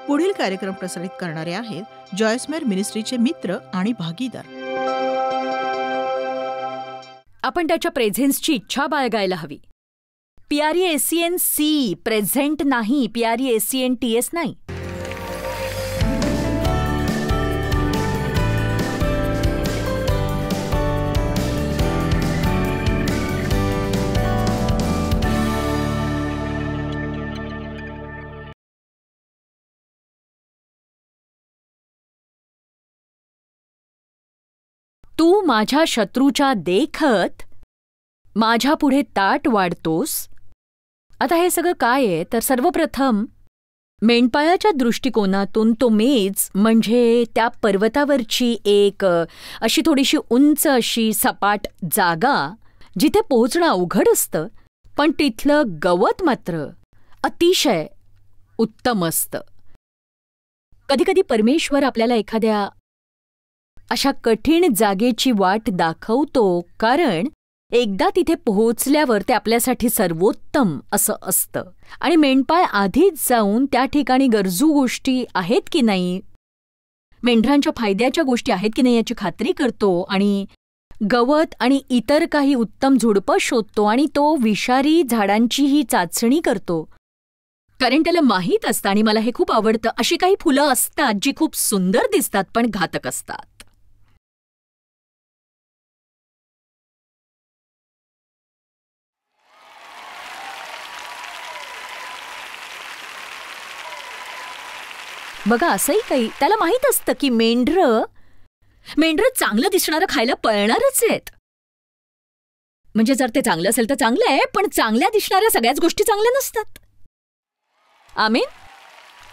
पुढील कार्यक्रम प्रसारित करणारे आहेत जॉयसमेर मिनिस्ट्रीचे मित्र आणि भागीदार. आपण त्याच्या प्रेझेन्सची इच्छा बाळगायला हवी. PRESENC प्रेझेंट नाही, PRESENTS नाही. तू माझ्या शत्रूच्या देखत माझ्या पुढे ताट वाढतोस. आता हे सगळं काय आहे तर सर्वप्रथम मेंढपाळाच्या दृष्टिकोनातून तो मेज म्हणजे त्या पर्वतावरची एक अशी थोडीशी उंच अशी सपाट जागा जिथे पोहोचणं अवघड असतं, पण तिथलं गवत मात्र अतिशय उत्तम असतं. कधीकधी परमेश्वर आपल्याला एखाद्या अशा कठीण जागेची वाट दाखवतो, कारण एकदा तिथे पोहोचल्यावर ते आपल्यासाठी सर्वोत्तम असं असतं. आणि मेंढपाळ आधीच जाऊन त्या ठिकाणी गरजू गोष्टी आहेत की नाही, मेंढरांच्या फायद्याच्या गोष्टी आहेत की नाही याची खात्री करतो आणि गवत आणि इतर काही उत्तम झुडपं शोधतो आणि तो विषारी झाडांचीही चाचणी करतो, कारण त्याला माहीत असतं. आणि मला हे खूप आवडतं, अशी काही फुलं असतात जी खूप सुंदर दिसतात पण घातक असतात. बघा, असंही काही त्याला माहीत असतं की मेंढरं चांगलं दिसणारं खायला पळणारच आहेत. म्हणजे जर ते चांगलं असेल तर चांगलं आहे, पण चांगल्या दिसणाऱ्या सगळ्याच गोष्टी चांगल्या नसतात. आमीन.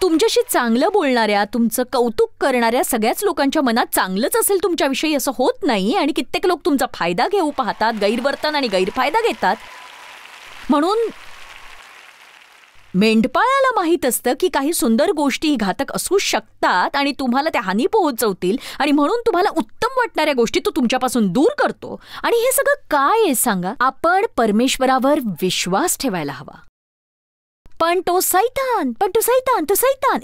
तुमच्याशी चांगलं बोलणाऱ्या, तुमचं कौतुक करणाऱ्या सगळ्याच लोकांच्या मनात चांगलंच असेल तुमच्याविषयी असं होत नाही. आणि कित्येक लोक तुमचा फायदा घेऊ पाहतात, गैरवर्तन आणि गैरफायदा घेतात. म्हणून मेंढपाळाला माहीत असतं की काही सुंदर गोष्टी घातक असू शकतात आणि तुम्हाला त्या हानी पोहोचवतील, आणि म्हणून तुम्हाला उत्तम वाटणाऱ्या गोष्टी तो तुमच्यापासून दूर करतो. आणि हे सगळं काय आहे सांगा? आपण परमेश्वरावर विश्वास ठेवायला हवा. पण तो सैतान.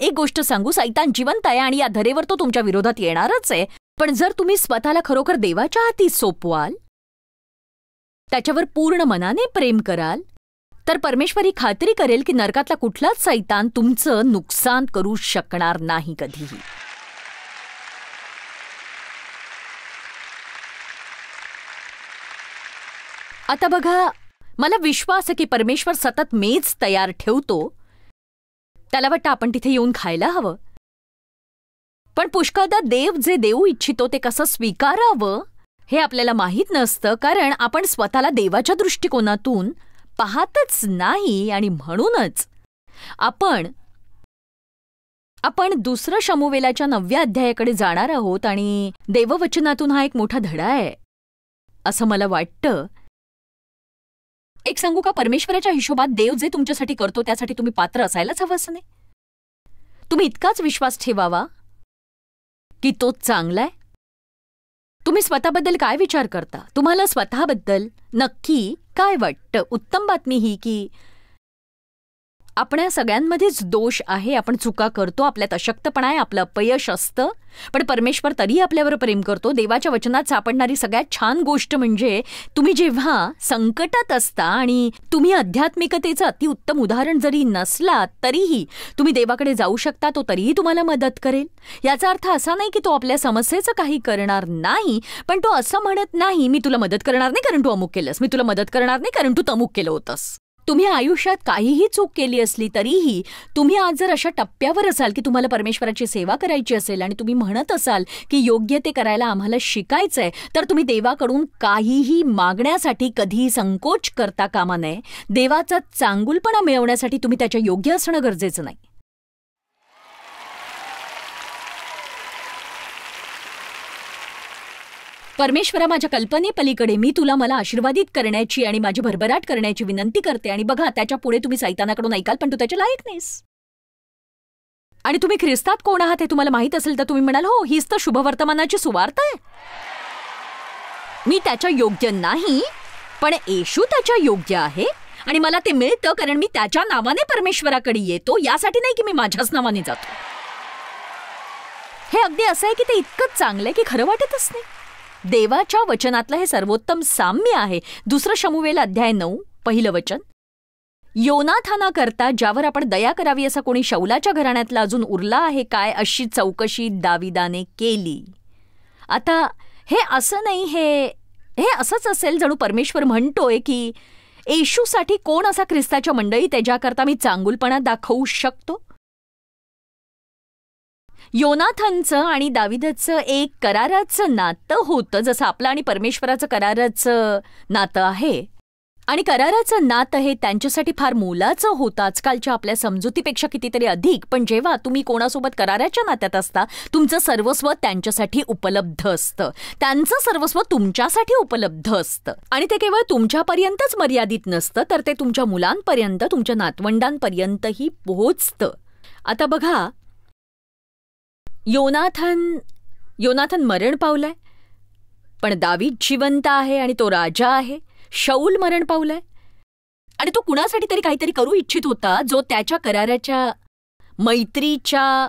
एक गोष्ट सांगू, सैतान जिवंत आहे आणि या धरेवर तो तुमच्या विरोधात येणारच आहे. पण जर तुम्ही स्वतःला खरोखर देवाच्या हाती सोपवाल, त्याच्यावर पूर्ण मनाने प्रेम कराल, तर परमेश्वर ही खात्री करेल की नरकातला कुठलाच सैतान तुमचं नुकसान करू शकणार नाही कधीही. आता बघा, मला विश्वास आहे की परमेश्वर सतत मेज तयार ठेवतो. त्याला वाटतं आपण तिथे येऊन खायला हवं. पण पुष्कळदा देव जे देऊ इच्छितो ते कसं स्वीकारावं हे आपल्याला माहीत नसतं, कारण आपण स्वतःला देवाच्या दृष्टिकोनातून पाहतच नाही. आणि म्हणूनच आपण दुसरं शमूवेलाच्या 9व्या अध्यायाकडे जाणार आहोत. आणि देववचनातून हा एक मोठा धडा आहे असं मला वाटतं. एक सांगू का, परमेश्वराच्या हिशोबात देव जे तुमच्यासाठी करतो त्यासाठी तुम्ही पात्र असायलाच हवं असं नाही. तुम्ही इतकाच विश्वास ठेवावा की तो चांगला आहे. तुम्ही स्वतःबद्दल काय विचार करता? तुम्हाला स्वतःबद्दल नक्की काय वाटतं? उत्तम बातमी ही की आपल्या सगळ्यांमध्येच दोष आहे, आपण चुका करतो, आपल्यात अशक्तपणा आहे, आपलं अपयश असतं, पण परमेश्वर तरीही आपल्यावर प्रेम करतो. देवाच्या वचनात सापडणारी सगळ्यात छान गोष्ट म्हणजे तुम्ही जेव्हा संकटात असता आणि तुम्ही आध्यात्मिकतेचं अतिउत्तम उदाहरण जरी नसलात तरीही तुम्ही देवाकडे जाऊ शकता, तो तरीही तुम्हाला मदत करेल. याचा अर्थ असा नाही की तो आपल्या समस्येचं काही करणार नाही, पण तो असं म्हणत नाही मी तुला मदत करणार नाही कारण तू अमुक केलंस, मी तुला मदत करणार नाही कारण तू तमुक केलं होतंस. तुम्ही आयुष्यात काहीही चूक केली असली तरीही तुम्ही आज जर अशा टप्प्यावर असाल की तुम्हाला परमेश्वराची सेवा करायची असेल आणि तुम्ही म्हणत असाल की योग्य ते करायला आम्हाला शिकायचंय, तर तुम्ही देवाकडून काहीही मागण्यासाठी कधीही संकोच करता कामा नये. देवाचा चांगुलपणा मिळवण्यासाठी तुम्ही त्याच्या योग्य असणं गरजेचं नाही. परमेश्वरा, माझ्या कल्पनेपलीकडे मी तुला मला आशीर्वादित करण्याची आणि माझी भरभराट करण्याची विनंती करते. आणि बघा, त्याच्या पुढे तुम्ही सैतानाकडून ऐकाल पण तू त्याच्या लायक नाहीस. आणि तुम्ही ख्रिस्तात कोण आहात हे तुम्हाला माहीत असेल तर तुम्ही म्हणाल हो, हीच तर शुभवर्तमानाची सुवार्ता आहे. मी त्याच्या योग्य नाही, पण येशू त्याच्या योग्य आहे आणि मला ते मिळतं कारण मी त्याच्या नावाने परमेश्वराकडे येतो, यासाठी नाही की मी माझ्याच नावाने जातो. हे अगदी असं आहे की ते इतकंच चांगलं आहे की खरं वाटतच नाही. देवाच्या वचनातलं हे सर्वोत्तम साम्य आहे. 2 शमूएल अध्याय 9 पहिलं वचन. योनाथानाकरता ज्यावर आपण दया करावी असा कोणी शौलाच्या घराण्यातला अजून उरला आहे काय, अशी चौकशी दाविदाने केली. आता हे असं नाही, हे असंच असेल जणू परमेश्वर म्हणतोय की येशूसाठी कोण असा ख्रिस्ताच्या मंडळी त्याच्याकरता मी चांगुलपणा दाखवू शकतो. योनाथानचं आणि दाविदाचं एक कराराचं नातं होतं, जसं आपलं आणि परमेश्वराचं कराराचं नातं आहे. आणि कराराचं नातं हे त्यांच्यासाठी फार मोलाचं होतं, आजकालच्या आपल्या समजुतीपेक्षा कितीतरी अधिक. पण जेव्हा तुम्ही कोणासोबत कराराच्या नात्यात असता, तुमचं सर्वस्व त्यांच्यासाठी उपलब्ध असतं, त्यांचं सर्वस्व तुमच्यासाठी उपलब्ध असतं. आणि ते केवळ तुमच्यापर्यंतच मर्यादित नसतं, तर ते तुमच्या मुलांपर्यंत, तुमच्या नातवंडांपर्यंतही पोहोचतं. आता बघा, योनाथन मरण पावलाय, पण दावीद जिवंत आहे आणि तो राजा आहे. शौल मरण पावलाय आणि तो कुणासाठी तरी काहीतरी करू इच्छित होता, जो त्याच्या कराराच्या मैत्रीच्या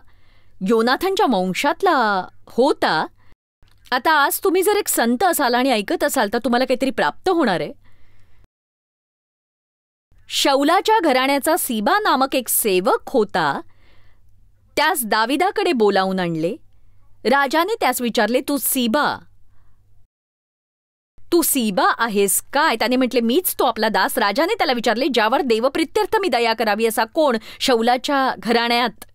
योनाथनच्या वंशातला होता. आता आज तुम्ही जर एक संत असाल आणि ऐकत असाल तर तुम्हाला काहीतरी प्राप्त होणार आहे. शौलाच्या घराण्याचा सीबा नामक एक सेवक होता. त्यास दाविदाकडे बोलावून आणले. राजाने त्यास विचारले, तू सीबा आहेस काय? त्याने म्हटले, मीच तो आपला दास. राजाने त्याला विचारले, ज्यावर देवप्रित्यर्थ मी दया करावी असा कोण शौलाच्या घराण्यात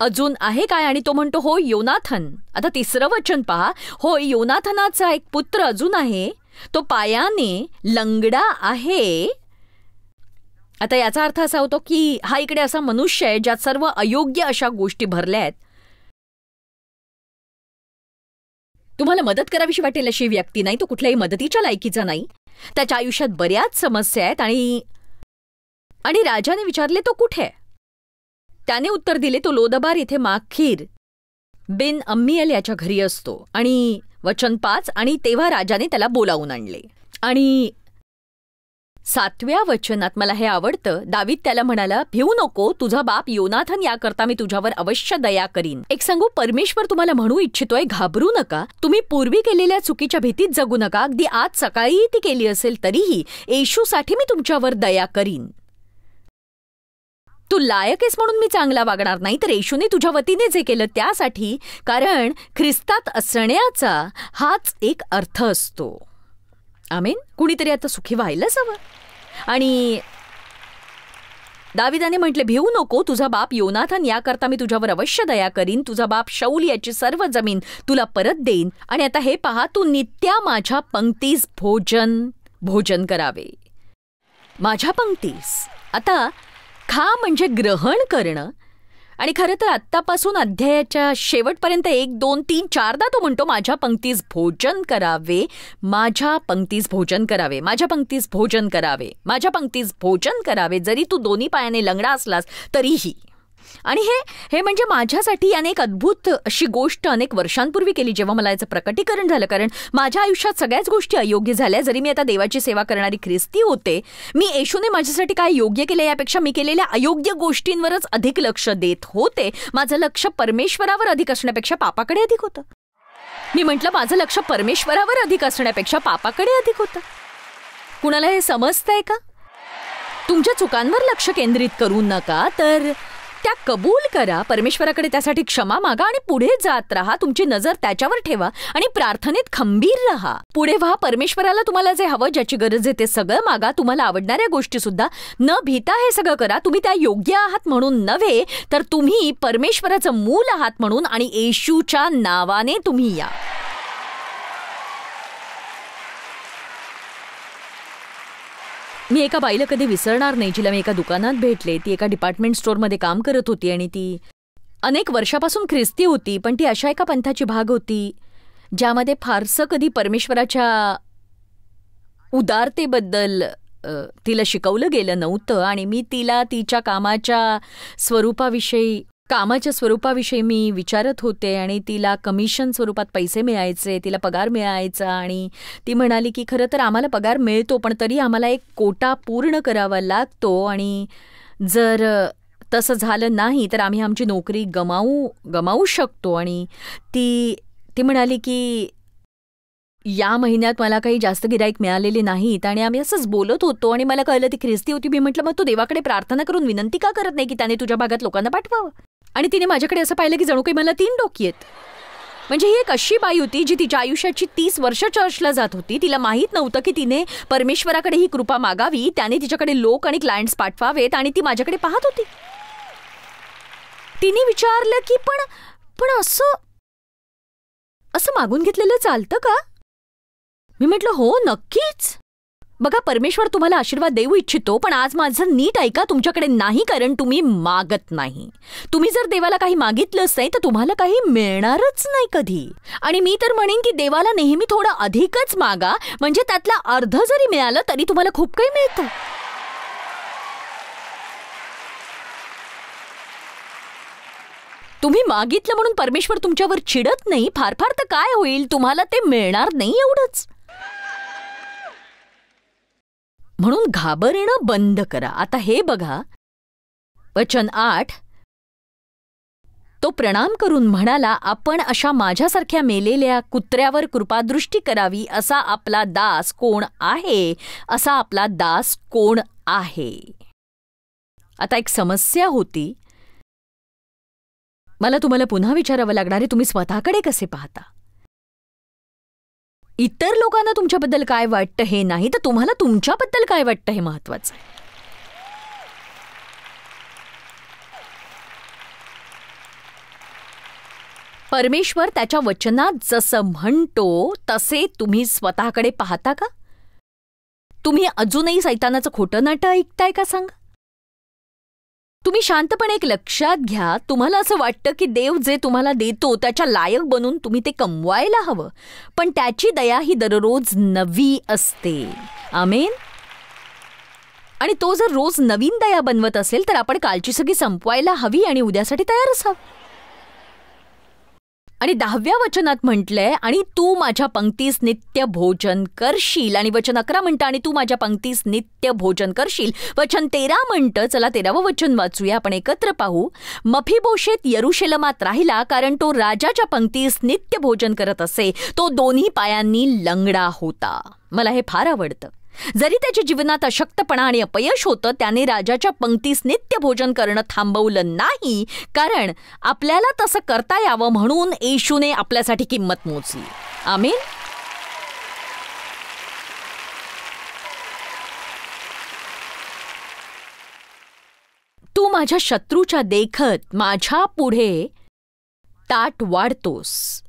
अजून आहे काय? आणि तो म्हणतो, होय योनाथन. आता 3रं वचन पहा. होय, योनाथनाचा एक पुत्र अजून आहे, तो पायाने लंगडा आहे. आता याचा अर्थ असा होतो की हा इकडे असा मनुष्य आहे ज्यात सर्व अयोग्य अशा गोष्टी भरल्या आहेत. तुम्हाला मदत करावीशी वाटेल अशी व्यक्ती नाही, तो कुठल्याही मदतीच्या लायकीचा नाही. त्याच्या आयुष्यात बऱ्याच समस्या आहेत. आणि राजाने विचारले, तो कुठे? त्याने उत्तर दिले, तो लोदबार इथे माखीर बिन अम्मियल याच्या घरी असतो. आणि वचन 5, आणि तेव्हा राजाने त्याला बोलावून आणले. आणि 7व्या वचनात मला हे आवडतं. दावीद त्याला म्हणाला, भिवू नको, तुझा बाप योनाथन याकरता मी तुझ्यावर अवश्य दया करीन. एक सांगू, परमेश्वर तुम्हाला म्हणू इच्छितोय, घाबरू नका. तुम्ही पूर्वी केलेल्या चुकीच्या भीतीत जगू नका. अगदी आज सकाळी ती केली असेल तरीही येशूसाठी मी तुमच्यावर दया करीन. तू लायक आहेस म्हणून मी चांगला वागणार नाही, तर येशूने तुझ्या वतीने जे केलं त्यासाठी. कारण ख्रिस्तात असण्याचा हाच एक अर्थ असतो. आमेन. कुणीतरी आता सुखी व्हायलाच हवं. आणि दाविदाने म्हटले, भिवू नको, तुझा बाप योनाथन याकरता मी तुझ्यावर अवश्य दया करीन. तुझा बाप शौल याची सर्व जमीन तुला परत देईन. आणि आता हे पहा, तू नित्या माझ्या पंक्तीस भोजन करावे. माझ्या पंक्तीस. आता खा म्हणजे ग्रहण करणं. आणि खरं तर आत्तापासून अध्यायाच्या शेवटपर्यंत 1, 2, 3, 4दा तो म्हणतो, माझ्या पंक्तीस भोजन करावे, माझ्या पंक्तीस भोजन करावे, माझ्या पंक्तीस भोजन करावे, माझ्या पंक्तीस भोजन करावे, जरी तू दोन्ही पायाने लंगडा असलास तरीही. आणि हे म्हणजे माझ्यासाठी याने एक अद्भुत अशी गोष्ट अनेक वर्षांपूर्वी केली, जेव्हा मला याचं प्रकटीकरण झालं. कारण माझ्या आयुष्यात सगळ्याच गोष्टी अयोग्य झाल्या. जरी मी आता देवाची सेवा करणारी ख्रिस्ती होते, मी येशूने माझ्यासाठी काय योग्य केलं यापेक्षा मी केलेल्या अयोग्य गोष्टींवरच अधिक लक्ष देत होते. माझं लक्ष परमेश्वरावर अधिक असण्यापेक्षा पापाकडे अधिक होतं. मी म्हटलं, माझं लक्ष परमेश्वरावर अधिक असण्यापेक्षा पापाकडे अधिक होतं. कुणाला हे समजतंय का? तुमच्या चुकांवर लक्ष केंद्रित करू नका, तर त्या कबूल करा. परमेश्वराकडे त्यासाठी क्षमा मागा आणि पुढे जात राहा. तुमची नजर त्याच्यावर ठेवा आणि प्रार्थनेत खंबीर राहा. पुढे व्हा. परमेश्वराला तुम्हाला जे हवं, ज्याची गरज आहे ते सगळं मागा. तुम्हाला आवडणाऱ्या गोष्टी सुद्धा न भीता हे सगळं करा. तुम्ही त्या योग्य आहात म्हणून नव्हे, तर तुम्ही परमेश्वराचं मूल आहात म्हणून. आणि येशूच्या नावाने तुम्ही या. मी एका बाईला कधी विसरणार नाही, जिला मी एका दुकानात भेटले. ती एका डिपार्टमेंट स्टोअरमध्ये काम करत होती आणि ती अनेक वर्षापासून ख्रिस्ती होती. पण ती अशा एका पंथाची भाग होती ज्यामध्ये फारसं कधी परमेश्वराच्या उदारतेबद्दल तिला शिकवलं गेलं नव्हतं. आणि मी तिला तिच्या कामाच्या स्वरूपाविषयी मी विचारत होते. आणि तिला कमिशन स्वरूपात पैसे मिळायचे, तिला पगार मिळायचा. आणि ती म्हणाली की खरं तर आम्हाला पगार मिळतो, पण तरी आम्हाला एक कोटा पूर्ण करावा लागतो. आणि जर तसं झालं नाही तर आम्ही आमची नोकरी गमावू शकतो. आणि ती म्हणाली की या महिन्यात मला काही जास्त गिराईक मिळालेले नाहीत. आणि आम्ही असंच बोलत होतो आणि मला कळलं ती ख्रिस्ती होती. मी म्हटलं, मग तू देवाकडे प्रार्थना करून विनंती का करत नाही की त्याने तुझ्या भागात लोकांना पाठवावं? आणि तिने माझ्याकडे असं पाहिलं की जणू काही मला 3 डोकी आहेत. म्हणजे ही एक अशी बाई होती जी तिच्या आयुष्याची 30 वर्ष चर्चला जात होती. तिला माहीत नव्हतं की तिने परमेश्वराकडे ही कृपा मागावी, त्याने तिच्याकडे लोक आणि क्लायंट्स पाठवावेत, आणि ती माझ्याकडे पाहत होती. तिने विचारलं की पण असं मागून घेतलेलं चालतं का? मी म्हटलं, हो नक्कीच. बघा, परमेश्वर तुम्हाला आशीर्वाद देऊ इच्छितो, पण आज माझं नीट ऐका, तुमच्याकडे नाही कारण तुम्ही मागत नाही. तुम्ही जर देवाला काही मागितलंच नाही तर तुम्हाला काही मिळणारच नाही कधी. आणि मी तर म्हणेन की देवाला नेहमी थोडं अधिकच मागा, म्हणजे त्यातला अर्ध जरी मिळालं तरी तुम्हाला खूप काही मिळतं. तुम्ही मागितलं म्हणून परमेश्वर तुमच्यावर चिडत नाही. फार तर काय होईल, तुम्हाला ते मिळणार नाही एवढंच. म्हणून घाबरणं बंद करा. आता हे बघा, वचन 8, तो प्रणाम करून म्हणाला, आपण अशा माझ्यासारख्या मेलेल्या कुत्र्यावर कृपादृष्टी करावी. असा आपला दास कोण आहे? असा आपला दास कोण आहे? आता एक समस्या होती. मला तुम्हाला पुन्हा विचारावं लागणार आहे, तुम्ही स्वतःकडे कसे पाहता? इतर लोकांना तुमच्याबद्दल काय वाटतं हे नाही, तर तुम्हाला तुमच्याबद्दल काय वाटतं हे महत्वाचं आहे. परमेश्वर त्याच्या वचनात जसं म्हणतो तसे तुम्ही स्वतःकडे पाहता का? तुम्ही अजूनही सैतानाचं खोटं नाटं ऐकताय का? सांगा. तुम्ही शांतपणे एक लक्षात घ्या. तुम्हाला असं वाटतं की देव जे तुम्हाला देतो त्याच्या लायक बनून तुम्ही ते कमवायला हवं, पण त्याची दया ही दररोज नवी असते. आमेन. आणि तो जर रोज नवीन दया बनवत असेल तर आपण कालची सगळी संपवायला हवी आणि उद्यासाठी तयार असावं. आणि 10व्या वचनात म्हटलंय, आणि तू माझ्या पंक्तीस नित्य भोजन करशील. आणि वचन 11 म्हणतं, आणि तू माझ्या पंक्तीस नित्य भोजन करशील. वचन 13 म्हणतं, चला 13वं वचन वाचूया, आपण एकत्र पाहू. मफीबोशेत यरुशलेमात राहिला, कारण तो राजाच्या पंक्तीस नित्य भोजन करत असे. तो दोन्ही पायांनी लंगडा होता. मला हे फार आवडतं. जरी त्याच्या जीवनात अशक्तपणा आणि अपयश होतं, त्याने राजाच्या पंक्तीस नित्य भोजन करणं थांबवलं नाही, कारण आपल्याला तसं करता यावं म्हणून येशूने आपल्यासाठी किंमत मोजली. आमेन. तू माझ्या शत्रूच्या देखत माझ्या पुढे ताट वाढतोस.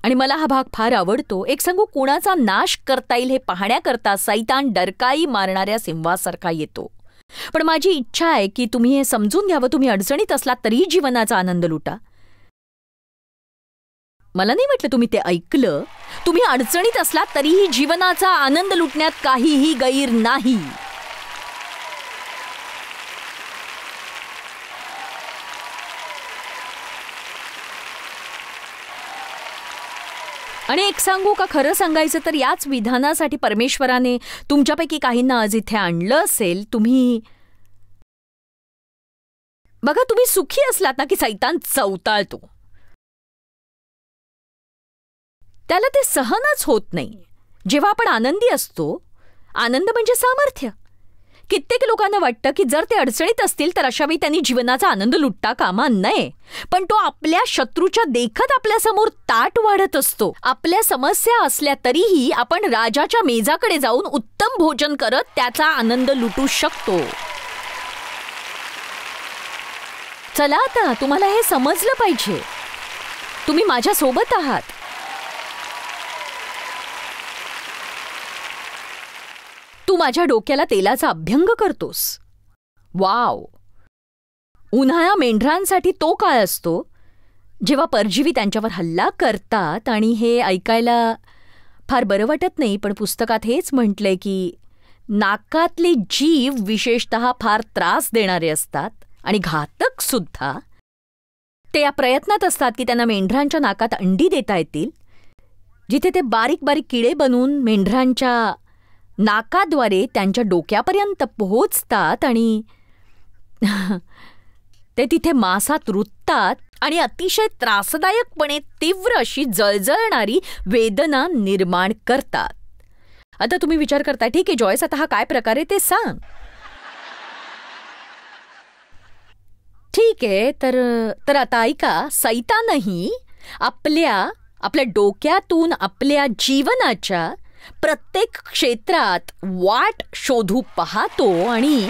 आणि मला हा भाग फार आवडतो. एक सांगू, कुणाचा नाश करता येईल हे पाहण्याकरता सैतान डरकाई मारणाऱ्या सिंहासारखा येतो. पण माझी इच्छा आहे की तुम्ही हे समजून घ्यावं, तुम्ही अडचणीत असलात तरीही जीवनाचा आनंद लुटा. मला नाही वाटलं तुम्ही ते ऐकलं. तुम्ही अडचणीत असलात तरीही जीवनाचा आनंद लुटण्यात काहीही गैर नाही. आणि एक सांगू का, खरं सांगायचं तर याच विधानासाठी परमेश्वराने तुमच्यापैकी काहींना आज इथे आणलं असेल. तुम्ही बघा, तुम्ही सुखी असलात ना की सैतान चवताळतो. त्याला ते सहनच होत नाही. जेव्हा आपण आनंदी असतो, आनंद म्हणजे सामर्थ्य. कित्येक लोकांना वाटतं की जर ते अडचणीत असतील तर अशावेळी त्यांनी जीवनाचा आनंद लुटता कामा नये. पण तो आपल्या शत्रूच्या देखत आपल्यासमोर ताट वाढत असतो. आपल्या समस्या असल्या तरीही आपण राजाच्या मेजाकडे जाऊन उत्तम भोजन करत त्याचा आनंद लुटू शकतो. चला, आता तुम्हाला हे समजलं पाहिजे. तुम्ही माझ्या सोबत आहात. तू माझ्या डोक्याला तेलाचा अभ्यंग करतोस. वाव. उन्हाळा मेंढरांसाठी तो काळ असतो जेव्हा परजीवी त्यांच्यावर हल्ला करतात. आणि हे ऐकायला फार बरं वाटत नाही, पण पुस्तकात हेच म्हटलंय की नाकातले जीव विशेषतः फार त्रास देणारे असतात आणि घातक सुद्धा. ते या प्रयत्नात असतात की त्यांना मेंढरांच्या नाकात अंडी देता येतील, जिथे ते बारीक बारीक किडे बनून मेंढरांच्या नाकाद्वारे त्यांच्या डोक्यापर्यंत पोहोचतात. आणि ते तिथे मांसात रुततात आणि अतिशय त्रासदायकपणे तीव्र अशी जळजळणारी वेदना निर्माण करतात. आता तुम्ही विचार करताय, ठीक आहे जॉयस, आता हा काय प्रकार आहे ते सांग. ठीक आहे, तर आता ऐका, सैतानही आपल्या डोक्यातून आपल्या जीवनाच्या प्रत्येक क्षेत्रात वाट शोधू पाहतो आणि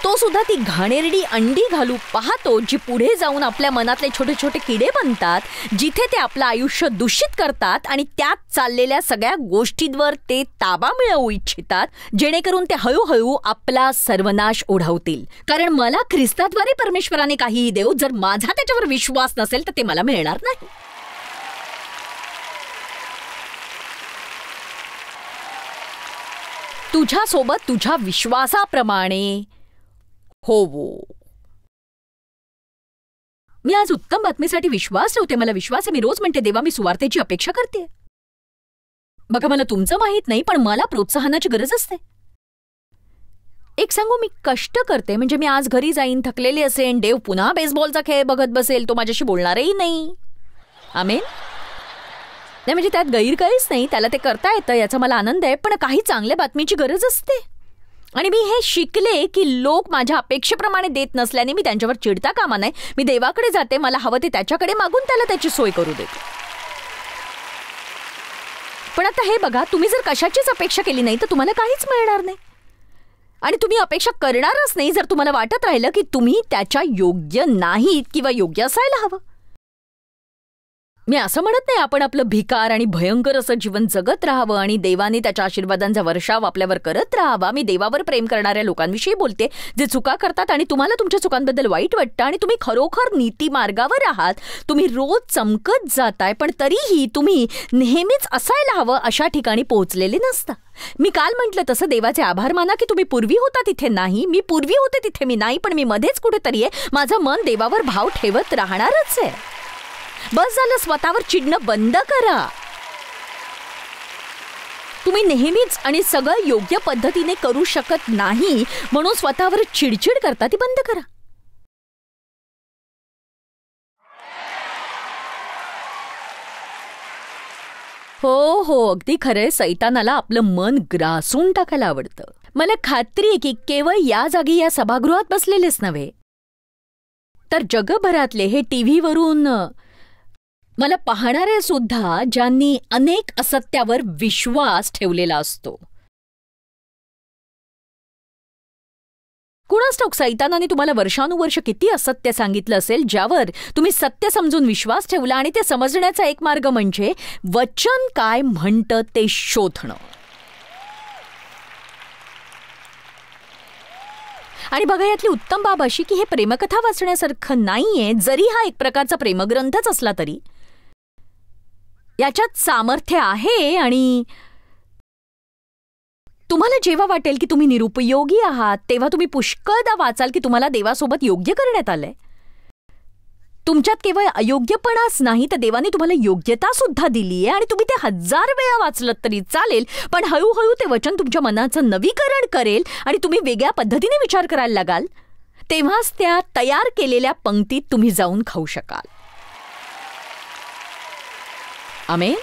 तो सुद्धा ती घाणेरडी अंडी घालू पाहतो, जी पुढे जाऊन आपल्या मनातले छोटे छोटे किडे बनतात, जिथे ते आपलं आयुष्य दूषित करतात आणि त्यात चाललेल्या सगळ्या गोष्टींवर ते ताबा मिळवू इच्छितात, जेणेकरून ते हळूहळू आपला सर्वनाश ओढवतील. कारण मला ख्रिस्ताद्वारे परमेश्वराने काहीही देऊ, जर माझा त्याच्यावर विश्वास नसेल तर ते मला मिळणार नाही. तुझ्यासोबत तुझ्या विश्वासाप्रमाणे होवो. मी आज उत्तम बातमीसाठी विश्वास ठेवते. मला विश्वास आहे. मी रोज म्हणते, देवा, मी सुवार्तेची अपेक्षा करते. बघा, मला तुमचं माहीत नाही, पण मला प्रोत्साहनाची गरज असते. एक सांगू, मी कष्ट करते. म्हणजे मी आज घरी जाईन, थकलेली असेन, देव पुन्हा बेसबॉलचा खेळ बघत बसेल, तो माझ्याशी बोलणारही नाही. आमेन. नाही, म्हणजे त्यात गैर काहीच नाही, त्याला ते करता येतं, याचा मला आनंद आहे. पण काही चांगल्या बातमीची गरज असते. आणि मी हे शिकले की लोक माझ्या अपेक्षेप्रमाणे देत नसल्याने मी त्यांच्यावर चिडता कामा नये. मी देवाकडे जाते, मला हवं ते त्याच्याकडे मागून त्याला त्याची सोय करू देते. पण आता हे बघा, तुम्ही जर कशाचीच अपेक्षा केली नाही तर तुम्हाला काहीच मिळणार नाही. आणि तुम्ही अपेक्षा करणारच नाही जर तुम्हाला वाटत राहिलं की तुम्ही त्याच्या योग्य नाहीत किंवा योग्य असायला हवं. मी असं म्हणत नाही आपण आपलं भिकार आणि भयंकर असं जीवन जगत राहावं आणि देवाने त्याच्या आशीर्वादांचा वर्षाव आपल्यावर करत राहावा. मी देवावर प्रेम करणाऱ्या लोकांविषयी बोलते, जे चुका करतात आणि तुम्हाला तुमच्या चुकांबद्दल वाईट वाटतं आणि तुम्ही खरोखर नीती मार्गावर आहात. तुम्ही रोज चमकत जाताय, पण तरीही तुम्ही नेहमीच असायला हवं अशा ठिकाणी पोहोचलेले नसता. मी काल म्हटलं तसं देवाचे आभार माना की तुम्ही पूर्वी होता तिथे नाही. मी पूर्वी होते तिथे मी नाही, पण मी मध्येच कुठेतरी आहे. माझं मन देवावर भाव ठेवत राहणारच आहे. बस झालं, स्वतःवर चिडणं बंद करा. तुम्ही नेहमीच आणि सगळं योग्य पद्धतीने करू शकत नाही म्हणून स्वतःवर चिडचिड करता ती बंद करा. हो, अगदी खरंय. सैतानाला आपलं मन ग्रासून टाकायला आवडतं. मला खात्री आहे की केवळ या जागी या सभागृहात बसलेलेच नव्हे, तर जगभरातले हे टीव्हीवरून मला पाहणारे सुद्धा, ज्यांनी अनेक असत्यावर विश्वास ठेवलेला असतो. कुणास ठाऊक सैतानाने तुम्हाला वर्षानुवर्ष किती असत्य सांगितलं असेल, ज्यावर तुम्ही सत्य समजून विश्वास ठेवला. आणि ते समजण्याचा एक मार्ग म्हणजे वचन काय म्हणतं ते शोधणं. आणि बघा, यातली उत्तम बाब अशी की हे प्रेमकथा वाचण्यासारखं नाहीये. जरी हा एक प्रकारचा प्रेमग्रंथच असला तरी याच्यात सामर्थ्य आहे. आणि तुम्हाला जेव्हा वाटेल की तुम्ही निरुपयोगी आहात, तेव्हा तुम्ही पुष्कळदा वाचाल की तुम्हाला देवासोबत योग्य करण्यात आलंय. तुमच्यात केवळ अयोग्यपणाच नाही, तर देवाने तुम्हाला योग्यता सुद्धा दिली आहे. आणि तुम्ही ते 1000 वेळा वाचलं तरी चालेल, पण हळूहळू ते वचन तुमच्या मनाचं नवीकरण करेल आणि तुम्ही वेगळ्या पद्धतीने विचार करायला लागाल. तेव्हाच त्या तयार केलेल्या पंक्तीत तुम्ही जाऊन खाऊ शकाल. आमेन.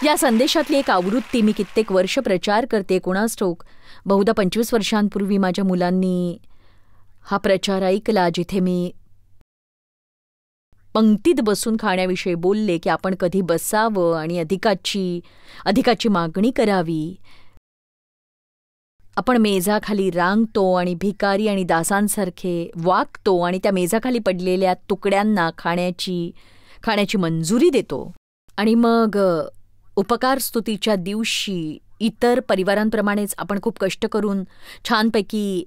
या संदेशातली एक आवृत्ती मी कित्येक वर्ष प्रचार करते. कोणास ठाऊक, बहुधा 25 वर्षांपूर्वी माझ्या मुलांनी हा प्रचार ऐकला, जिथे मी पंक्तीत बसून खाण्याविषयी बोलले की आपण कधी बसावं आणि अधिकाची मागणी करावी. आपण मेजाखाली रांगतो आणि भिकारी आणि दासांसारखे वागतो आणि त्या मेजाखाली पडलेल्या तुकड्यांना खाण्याची मंजुरी देतो. आणि मग उपकार स्तुतीच्या दिवशी इतर परिवारांप्रमाणेच आपण खूप कष्ट करून छानपैकी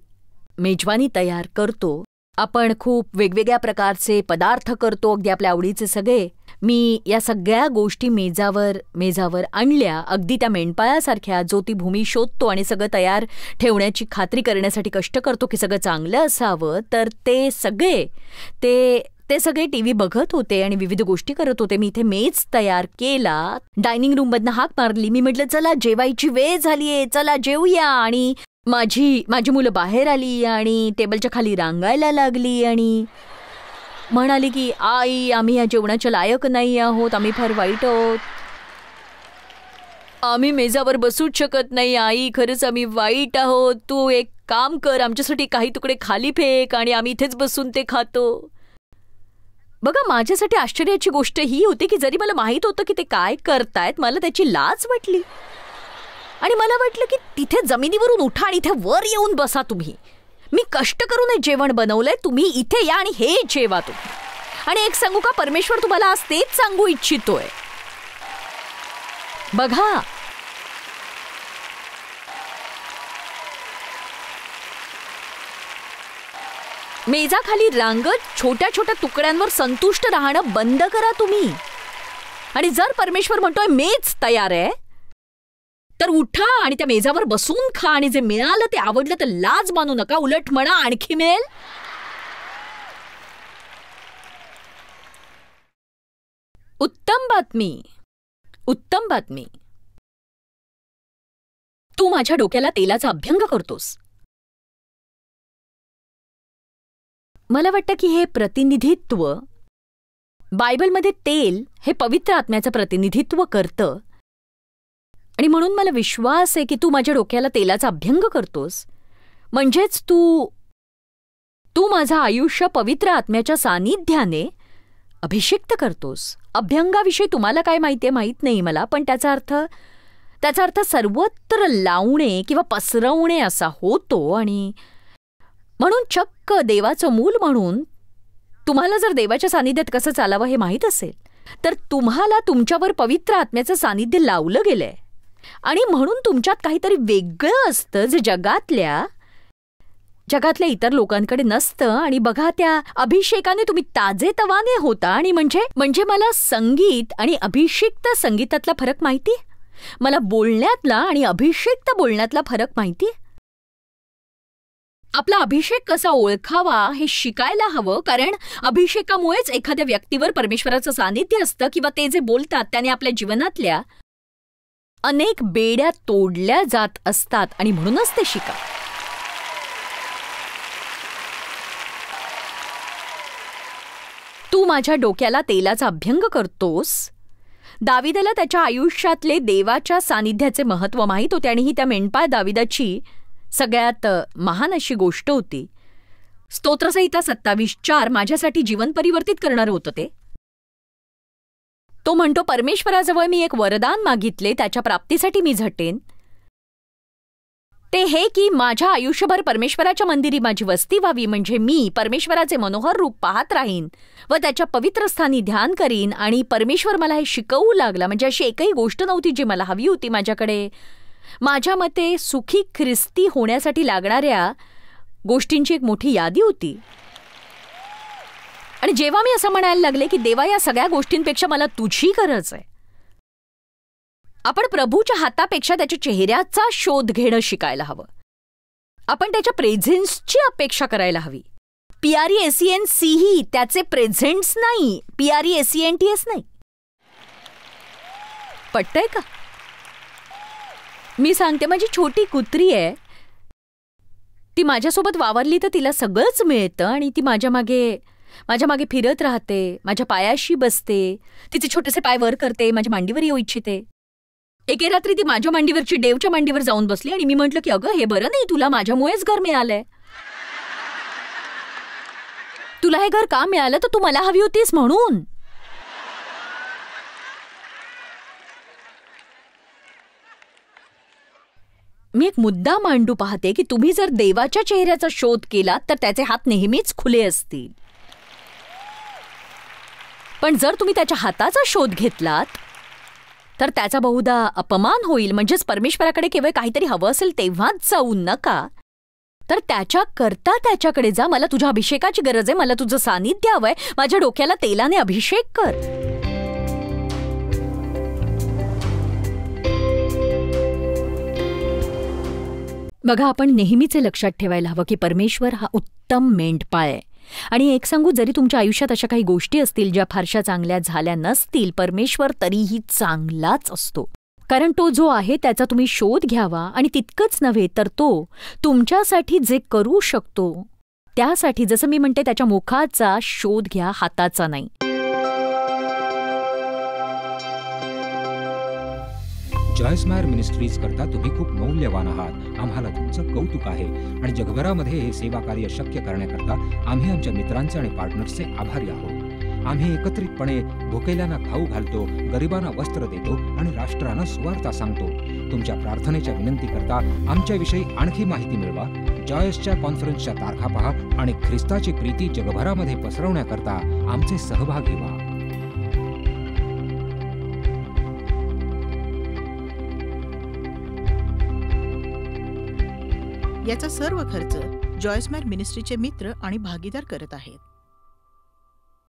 मेजवानी तयार करतो. आपण खूप वेगवेगळ्या प्रकारचे पदार्थ करतो, अगदी आपल्या आवडीचे सगळे. मी या सगळ्या गोष्टी मेजावर आणल्या, अगदी त्या मेंढपाळासारख्या जो ती भूमी शोधतो आणि सगळं तयार ठेवण्याची खात्री करण्यासाठी कष्ट करतो की सगळं चांगलं असावं. तर ते सगळे टीव्ही बघत होते आणि विविध गोष्टी करत होते. मी इथे मेज तयार केला, डायनिंग रूममधनं हाक मारली. मी म्हटलं, चला जेवायची वेळ झालीये, चला जेवूया. आणि माझी मुलं बाहेर आली आणि टेबलच्या खाली रांगायला लागली आणि म्हणाली की आई, आम्ही या जेवणाच्या लायक नाही आहोत, आम्ही फार वाईट आहोत, आम्ही मेजावर बसूच शकत नाही आई, खरंच आम्ही वाईट आहोत, तू एक काम कर, आमच्यासाठी काही तुकडे खाली फेक आणि आम्ही इथेच बसून ते खातो. बघा, माझ्यासाठी आश्चर्याची गोष्ट ही होती की जरी मला माहीत होतं की ते काय करतायत, मला त्याची लाज वाटली आणि मला वाटलं की तिथे जमिनीवरून उठा आणि इथे वर येऊन बसा तुम्ही. मी कष्ट करून हे जेवण बनवलंय, तुम्ही इथे या आणि हे जेवा तुम्ही. आणि एक सांगू का, परमेश्वर तुम्हाला आज तेच सांगू इच्छितोय. बघा, मेजाखाली रांगत छोट्या छोट्या तुकड्यांवर संतुष्ट राहणं बंद करा तुम्ही. आणि जर परमेश्वर म्हणतोय मेज तयार आहे, तर उठा आणि त्या मेजावर बसून खा आणि जे मिळालं ते आवडलं तर लाज मानू नका, उलट म्हणा आणखी मिळेल. उत्तम बातमी, उत्तम बातमी. तू माझ्या डोक्याला तेलाचा अभ्यंग करतोस. मला वाटतं की हे प्रतिनिधित्व, बायबलमध्ये तेल हे पवित्र आत्म्याचं प्रतिनिधित्व करतं आणि म्हणून मला विश्वास आहे की तू माझ्या डोक्याला तेलाचा अभ्यंग करतोस. म्हणजेच तू माझं आयुष्य पवित्र आत्म्याच्या सानिध्याने अभिषिक्त करतोस. अभ्यंगाविषयी तुम्हाला काय माहिती आहे माहीत नाही मला, पण त्याचा अर्थ सर्वत्र लावणे किंवा पसरवणे असा होतो. आणि म्हणून चक्क देवाचं मूल म्हणून तुम्हाला जर देवाच्या सानिध्यात कसं चालावं हे माहीत असेल, तर तुम्हाला तुमच्यावर पवित्र आत्म्याचं सानिध्य लावलं गेलंय आणि म्हणून तुमच्यात काहीतरी वेगळं असतं जे जगातल्या इतर लोकांकडे नसतं. आणि बघा, त्या अभिषेकाने तुम्ही ताजेतवाने होता. आणि म्हणजे मला संगीत आणि अभिषिक्त संगीतातला फरक माहितीये, मला बोलण्यातला आणि अभिषिक्त बोलण्यातला फरक माहितीये. आपला अभिषेक कसा ओळखावा हे शिकायला हवं, कारण अभिषेकामुळेच एखाद्या व्यक्तीवर परमेश्वराचं सानिध्य असतं किंवा ते जे बोलतात त्याने आपल्या जीवनातल्या अनेक बेड्या तोडल्या जात असतात आणि म्हणूनच ते शिका. तू माझ्या डोक्याला तेलाचा अभ्यंग करतोस. दाविदाला त्याच्या आयुष्यातले देवाच्या सानिध्याचे महत्त्व माहीत होते आणि ही त्या मेंढपाळ दाविदाची सगळ्यात महान अशी गोष्ट होती. स्तोत्रसंहिता 27:4 माझ्यासाठी जीवन परिवर्तित करणारं होतं ते. तो म्हणतो, परमेश्वराजवळ मी एक वरदान मागितले, त्याच्या प्राप्तीसाठी मी झटेन. ते हे की माझ्या आयुष्यभर परमेश्वराच्या मंदिरी माझी वस्ती व्हावी, म्हणजे मी परमेश्वराचे मनोहर रूप पाहत राहीन व त्याच्या पवित्र स्थानी ध्यान करीन. आणि परमेश्वर मला हे शिकवू लागला. म्हणजे अशी एकही गोष्ट नव्हती जी मला हवी होती माझ्याकडे. माझ्या मते सुखी ख्रिस्ती होण्यासाठी लागणाऱ्या गोष्टींची एक मोठी यादी होती. आणि जेव्हा मी असं म्हणायला लागले की देवा, या सगळ्या गोष्टींपेक्षा मला तुझी गरज आहे, आपण प्रभूच्या हातापेक्षा त्याच्या चेहऱ्याचा शोध घेणं शिकायला हवं. आपण त्याच्या प्रेझेन्सची अपेक्षा करायला हवी. PRESENCE त्याचे प्रेझेंट्स नाही, PRESENTS नाही. पटतंय का? मी सांगते, माझी छोटी कुत्री आहे, ती माझ्यासोबत वावरली तर तिला सगळंच मिळतं आणि ती माझ्या मागे फिरत राहते, माझ्या पायाशी बसते, तिचे छोटेसे पाय वर करते, माझ्या मांडीवर येऊ इच्छिते. एके रात्री ती माझ्या मांडीवरची देवच्या मांडीवर जाऊन बसली आणि मी म्हटलं की अगं हे बरं नाही, तुला माझ्यामुळेच घर मिळालंय. तुला हे घर का मिळालं तर तू मला हवी होतीस म्हणून. मी एक मुद्दा मांडू पाहते की तुम्ही जर देवाच्या चेहऱ्याचा शोध केलात तर त्याचे हात नेहमीच खुले असतील. पण जर तुम्ही त्याच्या हाताचा शोध घेतलात तर त्याचा बहुधा अपमान होईल. म्हणजेच परमेश्वराकडे केवळ काहीतरी हवं असेल तेव्हाच जाऊ नका, तर त्याच्याकडे जा. मला तुझ्या अभिषेकाची गरज आहे, मला तुझं सानिध्य हवंय, माझ्या डोक्याला तेलाने अभिषेक कर. बघा, आपण नेहमीच लक्षात ठेवायला हवं की परमेश्वर हा उत्तम मेंढपाळ आहे. आणि एक सांगू, जरी तुमच्या आयुष्यात अशा काही गोष्टी असतील ज्या फारशा चांगल्या झाल्या नसतील, परमेश्वर तरीही चांगलाच असतो. कारण तो जो आहे त्याचा तुम्ही शोध घ्यावा आणि तितकंच नव्हे तर तो तुमच्यासाठी जे करू शकतो त्यासाठी, जसं मी म्हणते, त्याच्या मुखाचा शोध घ्या, हाताचा नाही. जॉयस मायर मिनिस्ट्रीज करता तुम्ही खूप मौल्यवान आहात. आम्हाला तुमचं कौतुक आहे आणि जगभरामध्ये हे सेवा कार्य शक्य करण्याकरता आम्ही आमच्या मित्रांचे आणि पार्टनर्सचे आभारी आहोत. आम्ही एकत्रितपणे भुकेल्यांना खाऊ घालतो, गरिबांना वस्त्र देतो आणि राष्ट्रांना सुवार्ता सांगतो. तुमच्या प्रार्थनेच्या विनंती करता आमच्याविषयी आणखी माहिती मिळवा. जॉयसच्या कॉन्फरन्सच्या तारखा पहा आणि ख्रिस्ताची प्रीती जगभरामध्ये पसरवण्याकरता आमचे सहभागी व्हा. याचा सर्व खर्च जॉयस मायर मिनिस्ट्रीचे मित्र आणि भागीदार करत आहेत.